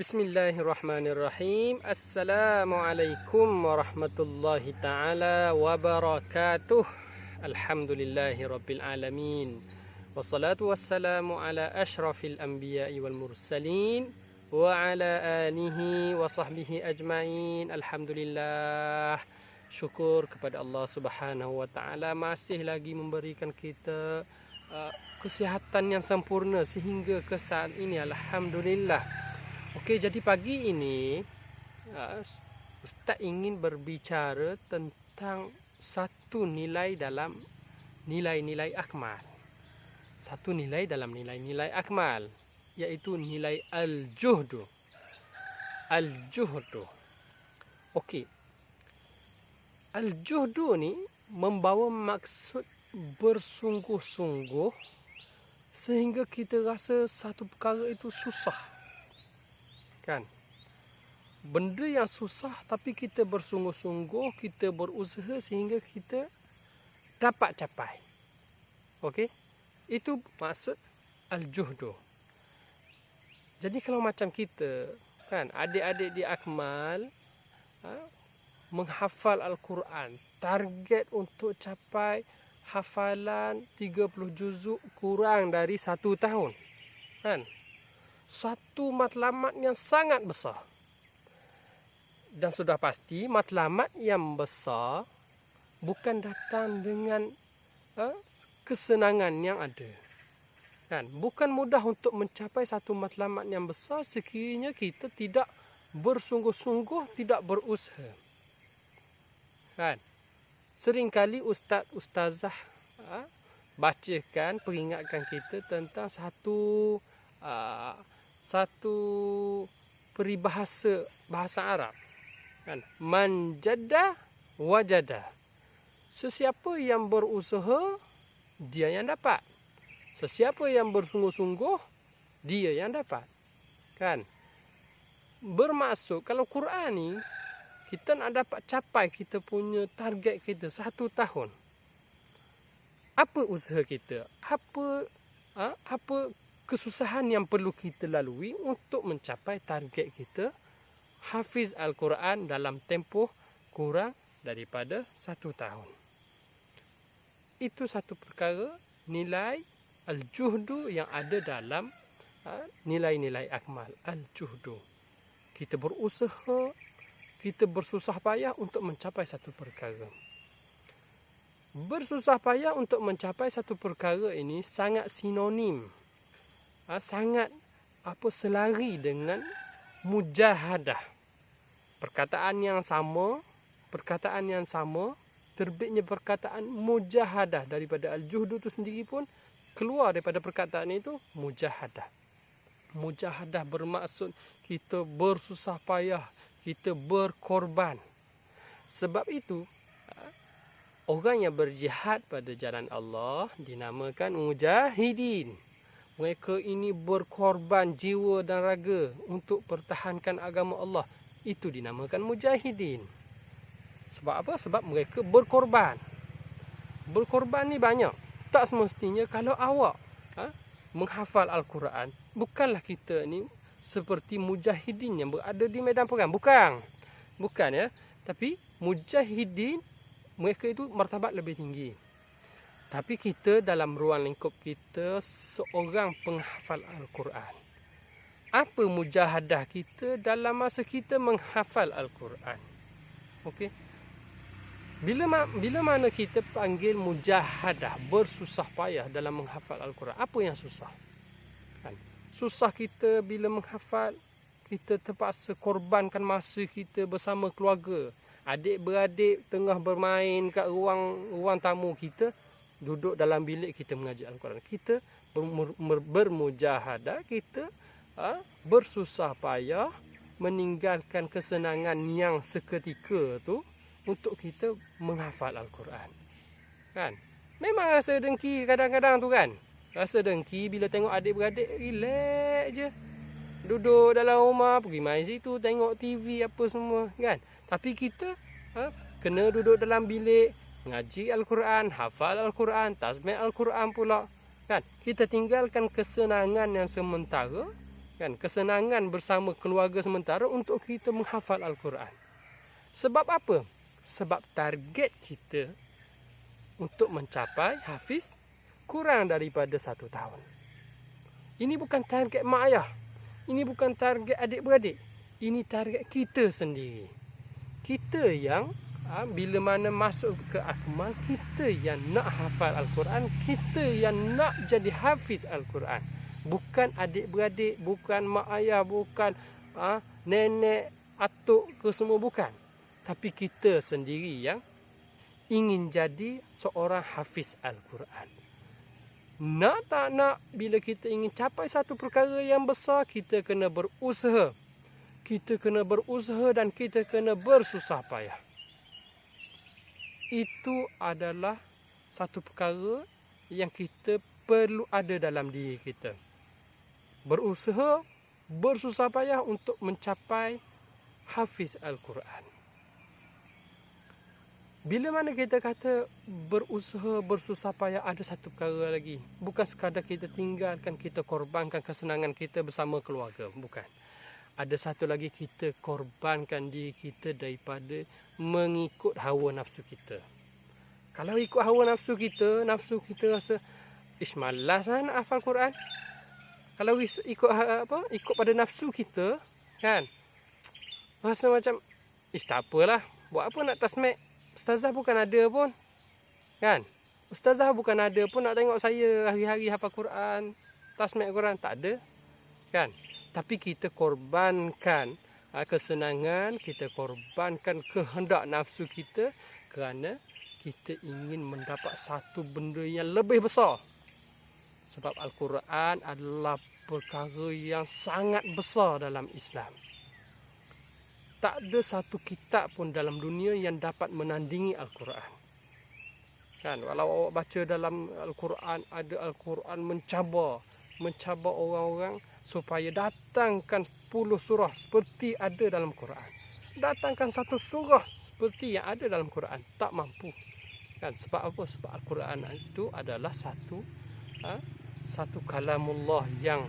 Bismillahirrahmanirrahim. Assalamualaikum warahmatullahi ta'ala wabarakatuh. Alhamdulillahi rabbil alamin. Wassalatu wassalamu ala ashrafil anbiya'i wal mursalin wa ala alihi wa sahbihi ajma'in. Alhamdulillah. Syukur kepada Allah Subhanahu wa ta'ala masih lagi memberikan kita kesihatan yang sempurna sehingga ke saat ini. Alhamdulillah. Okey, jadi pagi ini Ustaz ingin berbicara tentang satu nilai dalam nilai-nilai akmal. Satu nilai dalam nilai-nilai akmal, iaitu nilai al-juhdu. Al-juhdu. Okey. Al-juhdu ni membawa maksud bersungguh-sungguh sehingga kita rasa satu perkara itu susah. Kan? Benda yang susah tapi kita bersungguh-sungguh, kita berusaha sehingga kita dapat capai. Okey? Itu maksud al-juhdu. Jadi kalau macam kita, kan, adik-adik di akmal menghafal Al-Quran, target untuk capai hafalan 30 juzuk kurang dari 1 tahun. Kan? Satu matlamat yang sangat besar. Dan sudah pasti matlamat yang besar bukan datang dengan kesenangan yang ada. Kan? Bukan mudah untuk mencapai satu matlamat yang besar sekiranya kita tidak bersungguh-sungguh, tidak berusaha. Kan? Seringkali ustazah bacakan, peringatkan kita tentang satu peribahasa bahasa Arab, kan, man jadda wajada. Sesiapa yang berusaha, dia yang dapat. Sesiapa yang bersungguh-sungguh, dia yang dapat. Kan? Bermaksud kalau Quran ni kita nak dapat capai kita punya target kita 1 tahun. Apa usaha kita? Apa kesusahan yang perlu kita lalui untuk mencapai target kita hafiz Al-Quran dalam tempoh kurang daripada 1 tahun. Itu satu perkara nilai al-juhdu yang ada dalam nilai-nilai akmal. Al-juhdu. Kita berusaha, kita bersusah payah untuk mencapai satu perkara. Bersusah payah untuk mencapai satu perkara ini sangat sinonim, sangat selari dengan mujahadah. Perkataan yang sama, terbitnya perkataan mujahadah daripada al-juhdu itu sendiri pun keluar daripada perkataan itu mujahadah. Mujahadah bermaksud kita bersusah payah, kita berkorban. Sebab itu orang yang berjihad pada jalan Allah dinamakan mujahidin. Mereka ini berkorban jiwa dan raga untuk pertahankan agama Allah. Itu dinamakan mujahidin. Sebab apa? Sebab mereka berkorban. Berkorban ni banyak. Tak semestinya kalau awak menghafal Al-Quran, bukanlah kita ni seperti mujahidin yang berada di medan perang. Bukan ya. Tapi mujahidin, mereka itu martabat lebih tinggi. Tapi kita dalam ruang lingkup kita seorang penghafal Al-Quran. Apa mujahadah kita dalam masa kita menghafal Al-Quran? Okey. Bila mana kita panggil mujahadah, bersusah payah dalam menghafal Al-Quran, apa yang susah? Kan? Susah kita bila menghafal, kita terpaksa korbankan masa kita bersama keluarga. Adik-beradik tengah bermain kat ruang tamu, kita duduk dalam bilik kita mengaji Al-Quran. Kita bermujahadah, kita bersusah payah meninggalkan kesenangan yang seketika tu untuk kita menghafal Al-Quran. Kan? Memang rasa dengki kadang-kadang tu kan. Rasa dengki bila tengok adik-beradik relax je. Duduk dalam rumah, pergi main situ, tengok TV apa semua kan. Tapi kita kena duduk dalam bilik, ngaji Al-Quran, hafal Al-Quran, tasbih Al-Quran pula. Kan? Kita tinggalkan kesenangan yang sementara Kan, kesenangan bersama keluarga sementara untuk kita menghafal Al-Quran. Sebab apa? Sebab target kita untuk mencapai hafiz kurang daripada 1 tahun. Ini bukan target mak ayah. Ini bukan target adik-beradik. Ini target kita sendiri. Kita yang bila mana masuk ke akmal, kita yang nak hafal Al-Quran, kita yang nak jadi hafiz Al-Quran. Bukan adik-beradik, bukan mak ayah, bukan nenek, atuk ke semua, bukan. Tapi kita sendiri yang ingin jadi seorang hafiz Al-Quran. Nak tak nak, bila kita ingin capai satu perkara yang besar, kita kena berusaha. Kita kena berusaha dan kita kena bersusah payah. Itu adalah satu perkara yang kita perlu ada dalam diri kita. Berusaha, bersusah payah untuk mencapai hafiz Al-Quran. Bila mana kita kata berusaha, bersusah payah, ada satu perkara lagi. Bukan sekadar kita tinggalkan, kita korbankan kesenangan kita bersama keluarga. Bukan. Ada satu lagi, kita korbankan diri kita daripada mengikut hawa nafsu kita. Kalau ikut hawa nafsu kita rasa, malas nak hafal Quran. Kalau ikut pada nafsu kita, kan, rasa macam, tak apalah, buat apa nak tasmik? Ustazah bukan ada pun, kan? Ustazah bukan ada pun nak tengok saya hari-hari hafal Quran, tasmik Quran, tak ada, kan? Tapi kita korbankan kesenangan, kita korbankan kehendak nafsu kita kerana kita ingin mendapat satu benda yang lebih besar. Sebab Al-Quran adalah perkara yang sangat besar dalam Islam. Tak ada satu kitab pun dalam dunia yang dapat menandingi Al-Quran. Kan, walau awak baca dalam Al-Quran, ada Al-Quran mencabar orang-orang supaya datangkan 10 surah seperti ada dalam Quran. Datangkan satu surah seperti yang ada dalam Quran, tak mampu. Kan, sebab apa? Sebab Al-Quran itu adalah satu kalamullah yang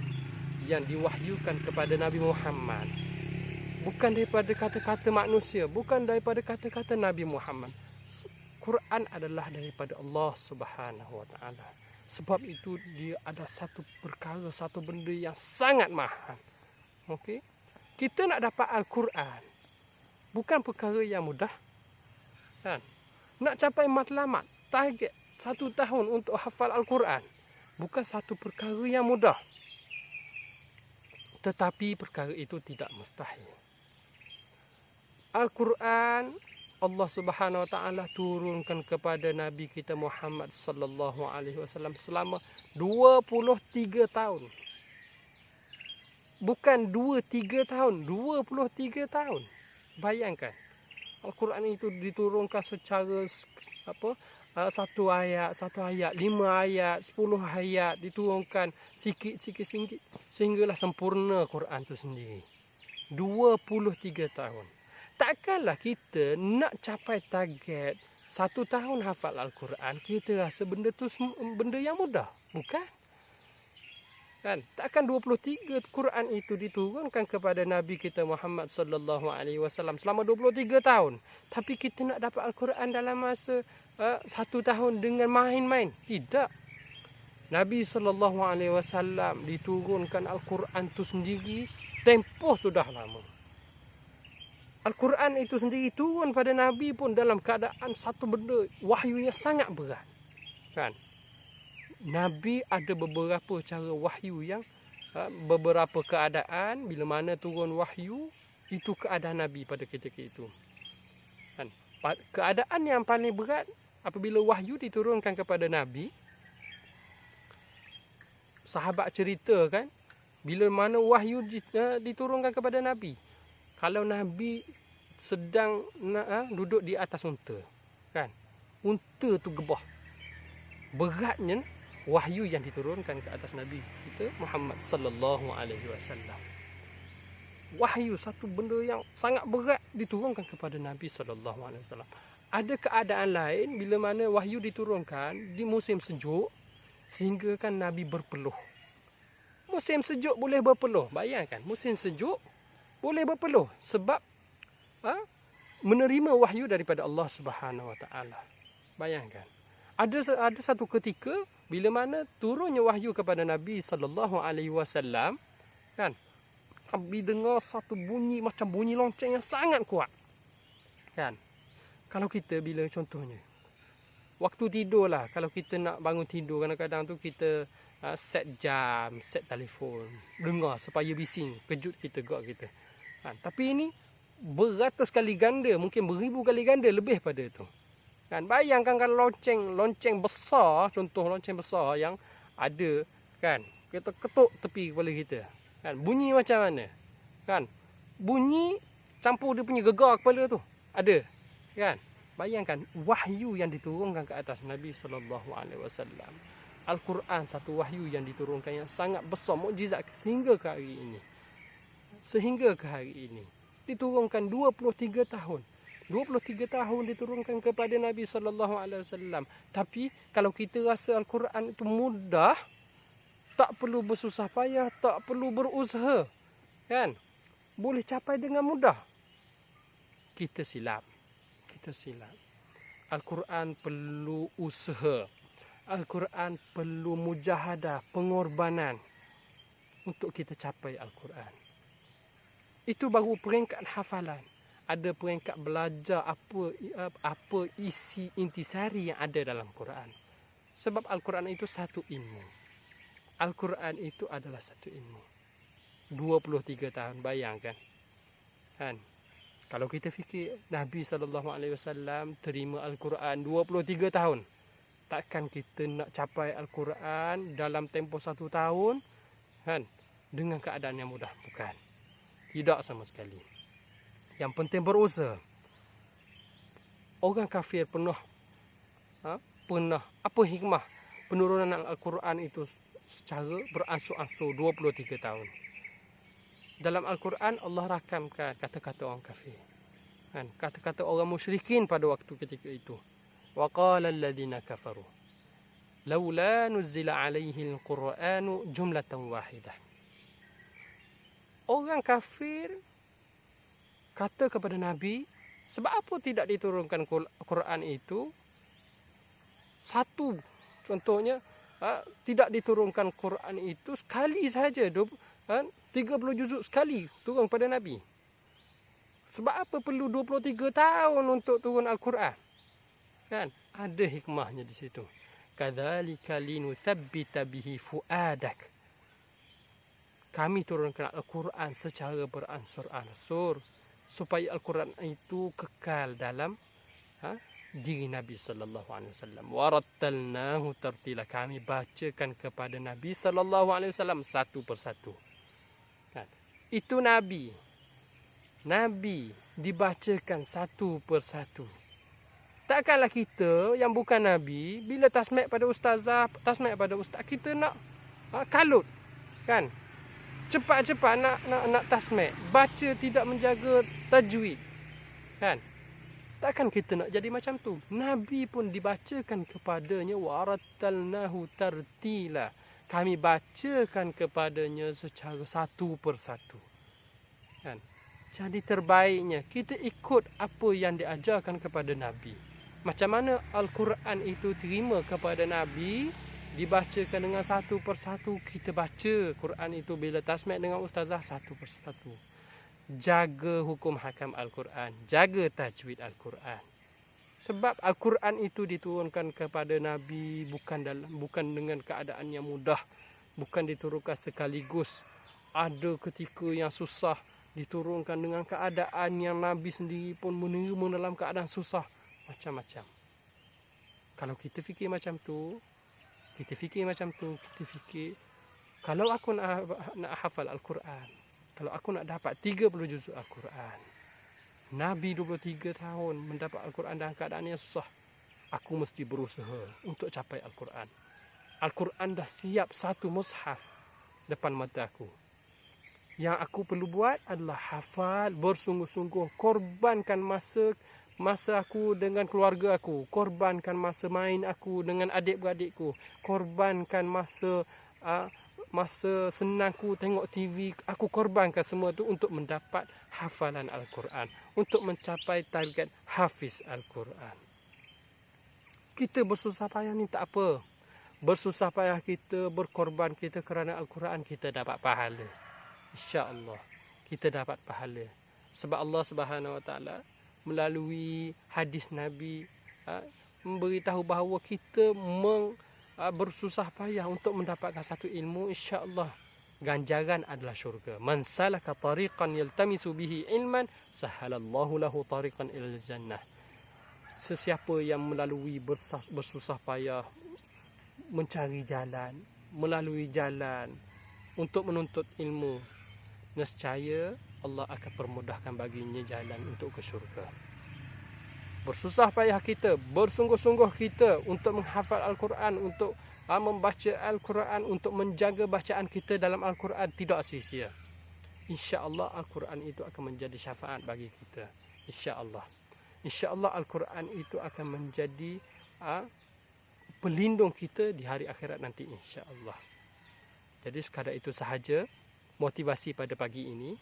diwahyukan kepada Nabi Muhammad. Bukan daripada kata-kata manusia, bukan daripada kata-kata Nabi Muhammad. Quran adalah daripada Allah Subhanahu Wa Taala. Sebab itu dia ada satu perkara, satu benda yang sangat mahal. Okey? Kita nak dapat Al-Quran bukan perkara yang mudah. Kan? Nak capai matlamat, target 1 tahun untuk hafal Al-Quran bukan satu perkara yang mudah. Tetapi perkara itu tidak mustahil. Al-Quran Allah Subhanahu Wa Taala turunkan kepada Nabi kita Muhammad sallallahu alaihi wasallam selama 23 tahun. Bukan 2-3 tahun, 23 tahun. Bayangkan. Al-Quran itu diturunkan secara satu ayat, 5 ayat, 10 ayat diturunkan sikit-sikit sehinggalah sempurna Quran itu sendiri. 23 tahun. Takkanlah kita nak capai target 1 tahun hafal Al-Quran, kita rasa benda tu benda yang mudah. Bukan. Kan? Takkan 23 Quran itu diturunkan kepada Nabi kita Muhammad sallallahu alaihi wasallam selama 23 tahun. Tapi kita nak dapat Al-Quran dalam masa 1 tahun dengan main-main. Tidak. Nabi sallallahu alaihi wasallam diturunkan Al-Quran itu sendiri tempoh sudah lama. Al-Quran itu sendiri turun pada Nabi pun dalam keadaan satu benda wahyu yang sangat berat. Kan? Nabi ada beberapa cara wahyu yang beberapa keadaan bila mana turun wahyu itu keadaan Nabi pada ketika itu. Kan? Keadaan yang paling berat apabila wahyu diturunkan kepada Nabi, sahabat cerita kan, bila mana wahyu diturunkan kepada Nabi, kalau Nabi sedang duduk di atas unta, kan, unta tu gebah, beratnya wahyu yang diturunkan ke atas Nabi kita Muhammad sallallahu alaihi wasallam. Wahyu satu benda yang sangat berat diturunkan kepada Nabi sallallahu alaihi wasallam. Ada keadaan lain bila mana wahyu diturunkan di musim sejuk sehingga kan Nabi berpeluh. Musim sejuk boleh berpeluh. Bayangkan, musim sejuk boleh berpeluh sebab menerima wahyu daripada Allah Subhanahu Wa Taala. Bayangkan. Ada satu ketika bila mana turunnya wahyu kepada Nabi sallallahu alaihi wasallam, kan? Nabi dengar satu bunyi macam bunyi lonceng yang sangat kuat. Kan? Kalau kita bila contohnya waktu tidur lah, kalau kita nak bangun tidur, kadang-kadang tu kita set jam, set telefon, dengar supaya bising, kejut kita, gerak kita. Kan? Tapi ini beratus kali ganda, mungkin beribu kali ganda lebih pada tu. Kan? Bayangkan kalau lonceng besar, contoh lonceng besar yang ada, kan, kita ketuk tepi kepala kita. Kan? Bunyi macam mana? Kan? Bunyi campur dia punya gegar kepala tu. Ada. Kan? Bayangkan wahyu yang diturunkan ke atas Nabi SAW. Al-Quran satu wahyu yang diturunkan yang sangat besar, mukjizat sehingga ke hari ini. Sehingga ke hari ini. Diturunkan 23 tahun. 23 tahun diturunkan kepada Nabi SAW. Tapi kalau kita rasa Al-Quran itu mudah, tak perlu bersusah payah, tak perlu berusaha, kan? Boleh capai dengan mudah. Kita silap. Al-Quran perlu usaha. Al-Quran perlu mujahadah, pengorbanan untuk kita capai Al-Quran. Itu baru peringkat hafalan. Ada peringkat belajar apa isi intisari yang ada dalam Quran. Sebab Al-Quran itu satu ilmu. Al-Quran itu adalah satu ilmu. 23 tahun, bayangkan. Kan? Kalau kita fikir Nabi SAW terima Al-Quran 23 tahun. Takkan kita nak capai Al-Quran dalam tempoh 1 tahun, kan, dengan keadaan yang mudah? Bukan. Tidak sama sekali. Yang penting berusaha. Orang kafir pernah apa hikmah penurunan Al-Quran itu secara beransur-ansur 23 tahun. Dalam Al-Quran Allah rakamkan kata-kata orang kafir, kan, kata-kata orang musyrikin pada waktu ketika itu. Wa qala alladhina kafaru laula nuzila alaihi al-Qur'anu jumlatan wahidah. Orang kafir kata kepada Nabi, sebab apa tidak diturunkan Quran itu satu? Contohnya, tidak diturunkan Quran itu sekali saja, 30 juzuk sekali turun pada Nabi. Sebab apa perlu 23 tahun untuk turun Al-Quran? Kan? Ada hikmahnya di situ. Kadzalika linuthabbita bihi fuadak. Kami turunkan Al-Quran secara beransur-ansur supaya Al-Quran itu kekal dalam diri Nabi sallallahu alaihi wasallam. Warattalnahu tartila. Kami bacakan kepada Nabi sallallahu alaihi wasallam satu persatu. Kan? Itu Nabi dibacakan satu persatu. Takkanlah kita yang bukan Nabi, bila tasmid pada ustazah, tasmid pada ustaz, kita nak kalut, kan? Cepat-cepat nak tasmid, baca tidak menjaga tajwid, kan? Takkan kita nak jadi macam tu? Nabi pun dibacakan kepadanya warattalnahu tartila. Kami bacakan kepadanya secara satu persatu. Kan? Jadi terbaiknya kita ikut apa yang diajarkan kepada Nabi. Macam mana Al-Quran itu terima kepada Nabi, dibacakan dengan satu persatu. Kita baca Quran itu bila tasmid dengan ustazah satu persatu. Jaga hukum hakam Al-Quran, jaga tajwid Al-Quran. Sebab Al-Quran itu diturunkan kepada Nabi bukan dengan keadaan yang mudah, bukan diturunkan sekaligus. Ada ketika yang susah, diturunkan dengan keadaan yang Nabi sendiri pun menerima dalam keadaan susah, macam-macam. Kalau kita fikir macam tu, kita fikir kalau aku nak hafal Al-Quran, kalau aku nak dapat 30 juzuk Al-Quran, Nabi 23 tahun mendapat Al-Quran dalam keadaan yang susah, aku mesti berusaha untuk capai Al-Quran. Al-Quran dah siap satu mushaf depan mata aku. Yang aku perlu buat adalah hafal bersungguh-sungguh, korbankan masa aku dengan keluarga aku, korbankan masa main aku dengan adik-beradikku, korbankan masa masa senangku tengok TV, aku korbankan semua tu untuk mendapat hafalan Al-Quran, untuk mencapai target hafiz Al-Quran. Kita bersusah payah ni tak apa. Bersusah payah kita, berkorban kita kerana Al-Quran, kita dapat pahala. InsyaAllah kita dapat pahala. Sebab Allah Subhanahu Wa Taala melalui hadis Nabi memberitahu bahawa kita bersusah payah untuk mendapatkan satu ilmu, insya-Allah ganjaran adalah syurga. Man salaka tariqan yaltamisu bihi ilman sahalallahu lahu tariqan ilal jannah. Sesiapa yang melalui bersusah payah mencari jalan, melalui jalan untuk menuntut ilmu, nescaya Allah akan permudahkan baginya jalan untuk ke syurga. Bersusah payah kita, bersungguh-sungguh kita untuk menghafal Al-Quran, untuk membaca Al-Quran, untuk menjaga bacaan kita dalam Al-Quran tidak sia-sia. InsyaAllah Al-Quran itu akan menjadi syafaat bagi kita. InsyaAllah. InsyaAllah Al-Quran itu akan menjadi pelindung kita di hari akhirat nanti, insya-Allah. Jadi sekadar itu sahaja motivasi pada pagi ini.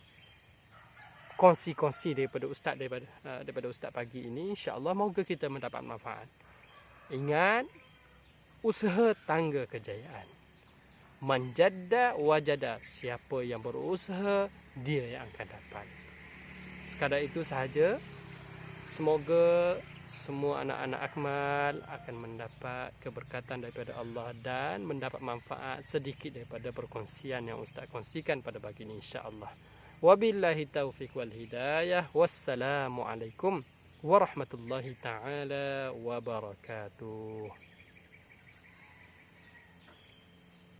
Kongsi-kongsi daripada ustaz pagi ini, insya-Allah moga kita mendapat manfaat. Ingat, usaha tangga kejayaan. Man jadda wajada, siapa yang berusaha dia yang akan dapat. Sekadar itu sahaja. Semoga semua anak-anak Akmal akan mendapat keberkatan daripada Allah dan mendapat manfaat sedikit daripada perkongsian yang Ustaz kongsikan pada pagi ini, insya-Allah. Wabillahi taufiq wal hidayah. Wassalamualaikum warahmatullahi taala wabarakatuh.